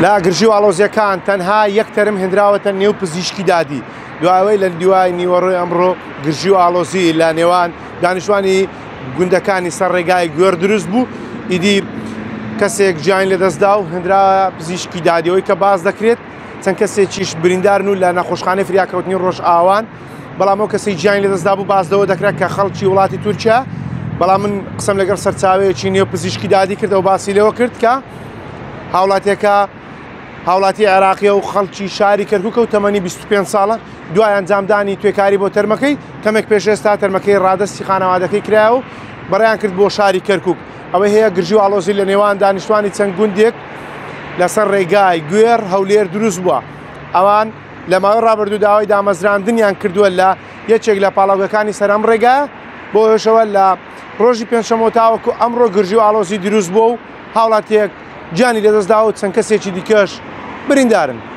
لا گرژی و ئاڵۆزیەکان تەنها یەک تەرم هێنراوەتە نێو پزیشکی دادی دوایەوەی لە دوای نیوەڕۆی ئەمڕۆ گرژی و ئاڵۆزی لە نێوان دانیشتوانی گوندەکانی سەر ڕێگای گوێر دروست بوو ئیدی کەسێک گیان لەدەستدا و هێنراوە پزیشکی دادیەوەی کە باز دەکرێت چەند کەسێکیش بریندارن و لە نەخۆشخانەی فریاکەوتنی ڕۆژ ئاوان بەڵام ئەو کەسەی گیان لەدەستدا بوو بازدەوە دەکرێت کە خەڵکی وڵاتی تورکیا بەڵام من قسەم لەگەڵ سەرچاوەیەکی نێو پزیشکی دادی کردەوە باسی لەوە کرد کە هاوڵاتیەکە هاوڵاتی عێراقیە و خەڵکی شاری کەرکووکە و تەمەنی 25 ساڵە دوای ئەنجامدانی توێکاری بۆ تەرمەکەی کەمێک پێش ئێستا تەرمەکەی ڕادستی خانەوادەکەی کرایەوە و بەڕێیان کرد بۆ شاری کەرکووک ئەوەی هەیە گرژی و ئاڵۆزی لە نێوان دانیشتوانی چەند گوندێک لەسەر ڕێگای گوێر هەولێر دروست بووە ئەوان لە ماوەی ڕابردوو داوای دامەزراندنیان کردووە لە یەکێک لە پاڵاوگەکانی سەرم ڕێگایە بۆ هێشەوە لە ڕۆژی پێنجشەممە تاوەکو ئەمڕۆ گرژی و ئاڵۆزی دروست بووە و هاوڵاتیەک گیانی لەدەستداوە چەند کەسێکی دیکەش بریندارن.